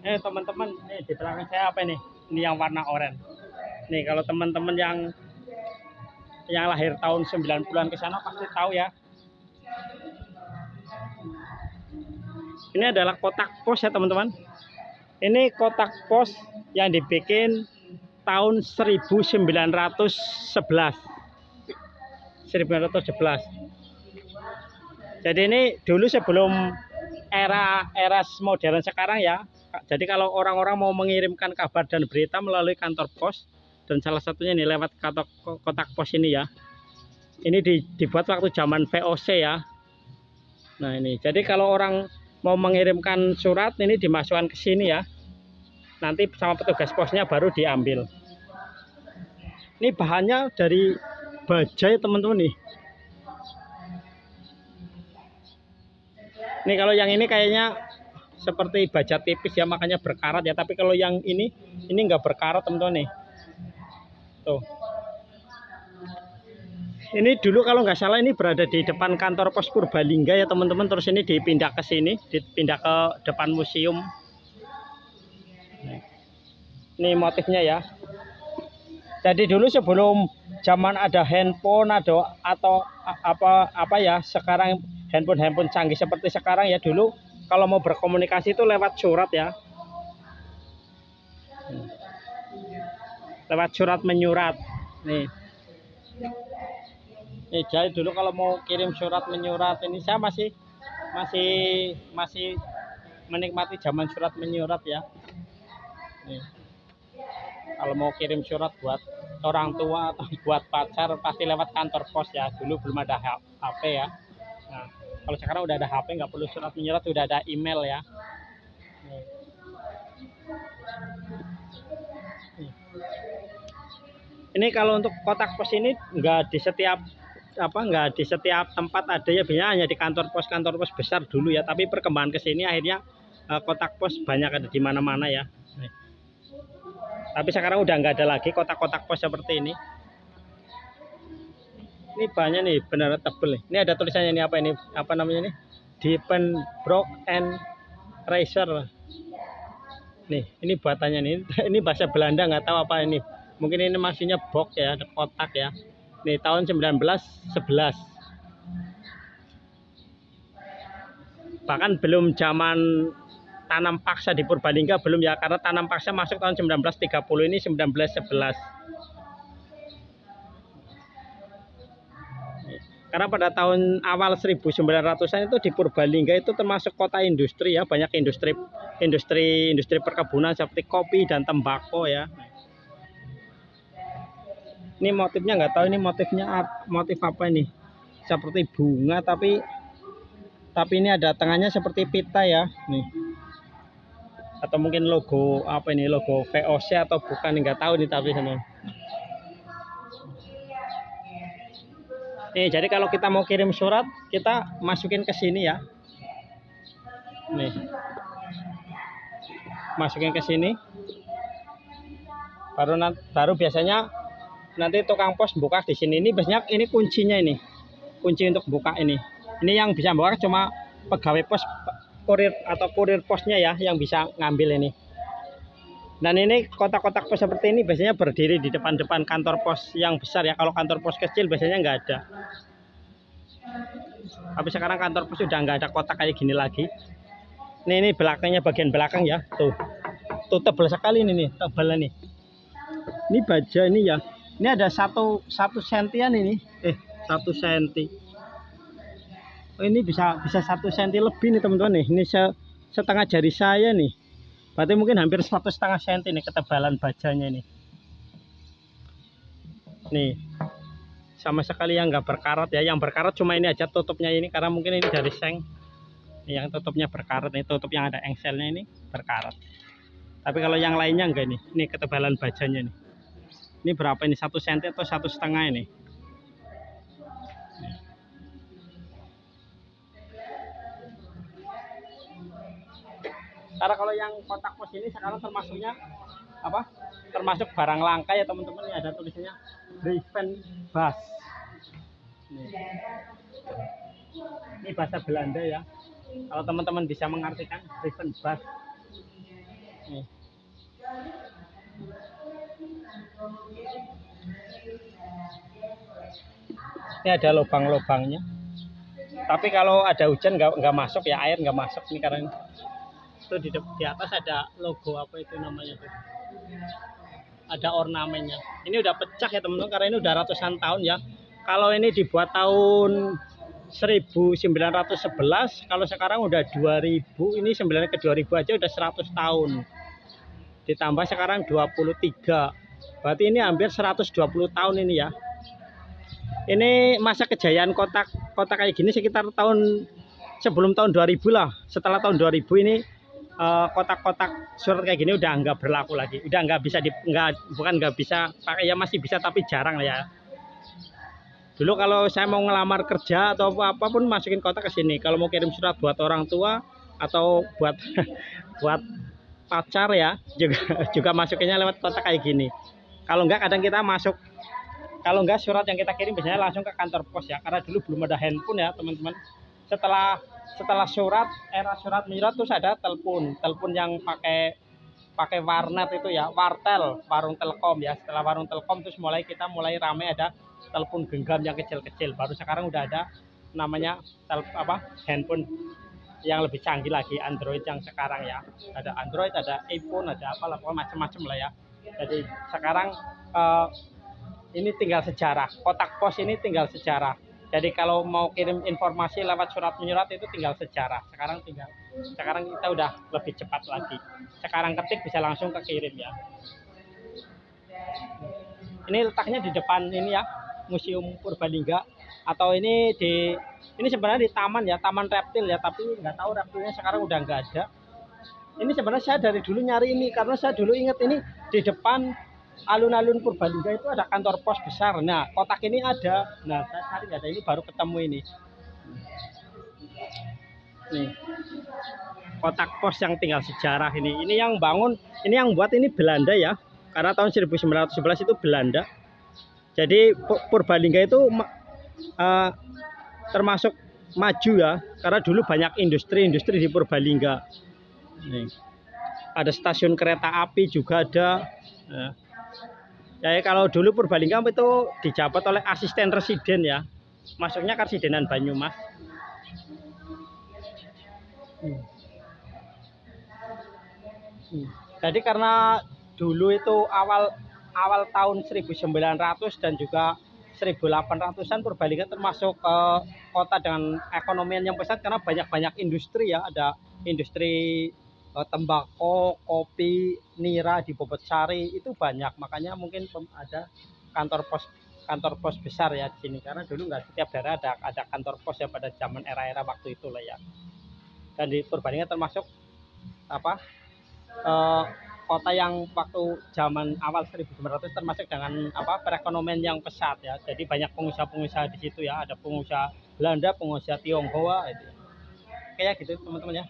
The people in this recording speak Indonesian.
Teman-teman, di belakang saya apa ini? Ini yang warna oranye. Nih kalau teman-teman yang lahir tahun 90-an ke sana pasti tahu ya. Ini adalah kotak pos ya teman-teman. Ini kotak pos yang dibikin tahun 1911. 1911. Jadi ini dulu sebelum era modern sekarang ya. Jadi kalau orang-orang mau mengirimkan kabar dan berita melalui kantor pos, dan salah satunya ini lewat kotak pos ini ya. Ini dibuat waktu zaman VOC ya. Nah ini, jadi kalau orang mau mengirimkan surat ini dimasukkan ke sini ya. Nanti sama petugas posnya baru diambil. Ini bahannya dari baja ya teman-teman nih. Ini kalau yang ini kayaknya seperti baja tipis ya, makanya berkarat ya. Tapi kalau yang ini nggak berkarat teman-teman nih. Tuh. Ini dulu kalau nggak salah ini berada di depan kantor pos Purbalingga ya teman-teman. Terus ini dipindah ke sini, dipindah ke depan museum. Ini motifnya ya. Jadi dulu sebelum zaman ada handphone atau apa ya, sekarang handphone canggih seperti sekarang ya, dulu kalau mau berkomunikasi itu lewat surat ya. Lewat surat menyurat. Nih. Jadi dulu kalau mau kirim surat menyurat ini saya masih menikmati zaman surat menyurat ya. Nih. Kalau mau kirim surat buat orang tua atau buat pacar pasti lewat kantor pos ya. Dulu belum ada HP ya. Nah, kalau sekarang udah ada HP, nggak perlu surat menyurat, udah ada email ya. Nih. Ini kalau untuk kotak pos ini nggak di setiap tempat ada ya, biasanya hanya di kantor pos besar dulu ya. Tapi perkembangan kesini akhirnya kotak pos banyak ada di mana-mana ya. Nih. Tapi sekarang udah nggak ada lagi kotak-kotak pos seperti ini. Ini bahannya nih benar tebel nih. Ini ada tulisannya ini apa ini? Apa namanya nih? Diepenbroek and Reiser. Nih, ini buatannya nih. Ini bahasa Belanda, nggak tahu apa ini. Mungkin ini maksudnya box ya, kotak ya. Nih tahun 1911. Bahkan belum zaman tanam paksa di Purbalingga belum ya, karena tanam paksa masuk tahun 1930, ini 1911. Karena pada tahun awal 1900-an itu di Purbalingga itu termasuk kota industri ya, banyak industri perkebunan seperti kopi dan tembakau ya. Ini motifnya nggak tahu ini motif apa ini, seperti bunga tapi ini ada tengahnya seperti pita ya nih, atau mungkin logo apa ini, logo VOC atau bukan, nggak tahu nih. Tapi teman, nih jadi kalau kita mau kirim surat kita masukin ke sini ya, nih masukin ke sini, baru biasanya nanti tukang pos buka di sini. Ini biasanya ini kuncinya, ini kunci untuk buka ini yang bisa buka cuma pegawai pos, kurir posnya ya yang bisa ngambil ini. Dan ini kotak-kotak pos seperti ini biasanya berdiri di depan kantor pos yang besar ya. Kalau kantor pos kecil biasanya nggak ada. Tapi sekarang kantor pos sudah nggak ada kotak kayak gini lagi. Ini belakangnya, bagian belakang ya, tuh tebal sekali ini nih, tebal ini. Ini baja ini ya. Ini ada satu sentian ini, 1 senti. Oh, ini bisa 1 senti lebih nih teman-teman nih. Ini setengah jari saya nih. Berarti mungkin hampir 1,5 senti nih ketebalan bajanya ini. Nih, sama sekali yang nggak berkarat ya. Yang berkarat cuma ini aja tutupnya ini, karena mungkin ini dari seng. Yang tutupnya berkarat, nih tutup yang ada engselnya ini berkarat. Tapi kalau yang lainnya enggak nih. Ini ketebalan bajanya nih. Ini berapa ini, 1 senti atau 1,5 ini? Karena kalau yang kotak pos ini sekarang termasuknya apa? Termasuk barang langka ya teman-teman. Ini ada tulisannya Driven Bus. Ini bahasa Belanda ya. Kalau teman-teman bisa mengartikan Driven Bus. Nih. Ini ada lubang-lubangnya. Tapi kalau ada hujan nggak masuk ya, air nggak masuk nih karena itu di atas ada logo apa itu namanya tuh. Ada ornamennya. Ini udah pecah ya teman-teman karena ini udah ratusan tahun ya. Kalau ini dibuat tahun 1911, kalau sekarang udah 2000, ini 9 ke 2000 aja udah 100 tahun. Ditambah sekarang 23. Berarti ini hampir 120 tahun ini ya. Ini masa kejayaan kota kayak gini sekitar tahun sebelum tahun 2000 lah. Setelah tahun 2000 ini kotak-kotak surat kayak gini udah nggak berlaku lagi. Udah nggak bisa bukan nggak bisa pakai ya, masih bisa tapi jarang lah ya. Dulu kalau saya mau ngelamar kerja atau apapun masukin kotak ke sini. Kalau mau kirim surat buat orang tua atau buat buat pacar ya, juga masukinnya lewat kotak kayak gini. Kalau enggak kadang kita masuk, kalau enggak surat yang kita kirim biasanya langsung ke kantor pos ya, karena dulu belum ada handphone ya teman-teman. Setelah surat, era surat menyurat terus ada telepon yang pakai warnet itu ya, wartel, warung telkom ya. Setelah warung telkom terus kita mulai rame ada telepon genggam yang kecil-kecil. Baru sekarang udah ada namanya handphone yang lebih canggih lagi, Android yang sekarang ya. Ada Android, ada iPhone, ada apalah, macam-macam lah ya. Jadi sekarang ini tinggal sejarah. Kotak pos ini tinggal sejarah. Jadi kalau mau kirim informasi lewat surat menyurat itu tinggal sejarah. Sekarang kita udah lebih cepat lagi. Sekarang ketik bisa langsung kekirim ya. Ini letaknya di depan ini ya, Museum Purbalingga, atau ini sebenarnya di taman ya, taman reptil ya, tapi nggak tahu reptilnya sekarang udah nggak ada. Ini sebenarnya saya dari dulu nyari ini karena saya dulu ingat ini di depan alun-alun Purbalingga itu ada kantor pos besar. Nah, kotak ini ada. Nah, saya cari nggak ada, ini baru ketemu ini. Nih, kotak pos yang tinggal sejarah ini. Ini yang bangun, ini yang buat ini Belanda ya. Karena tahun 1911 itu Belanda. Jadi Purbalingga itu termasuk maju ya, karena dulu banyak industri di Purbalingga. Nih, ada stasiun kereta api juga ada. Nah, ya kalau dulu Purbalingga itu dijabat oleh asisten residen ya, masuknya Karsidenan Banyumas. Jadi karena dulu itu awal tahun 1900 dan juga 1800-an Purbalingga termasuk kota dengan ekonomi yang pesat karena banyak di ya, ada industri tembakau, kopi, nira di Bobotsari itu banyak, makanya mungkin ada kantor pos besar ya di sini karena dulu nggak setiap daerah ada kantor pos ya pada zaman era waktu itu lah ya. Dan di Purbalingga termasuk kota yang waktu zaman awal 1900 termasuk dengan perekonomian yang pesat ya. Jadi banyak pengusaha-pengusaha di situ ya, ada pengusaha Belanda, pengusaha Tionghoa itu. Kayak gitu teman-teman ya.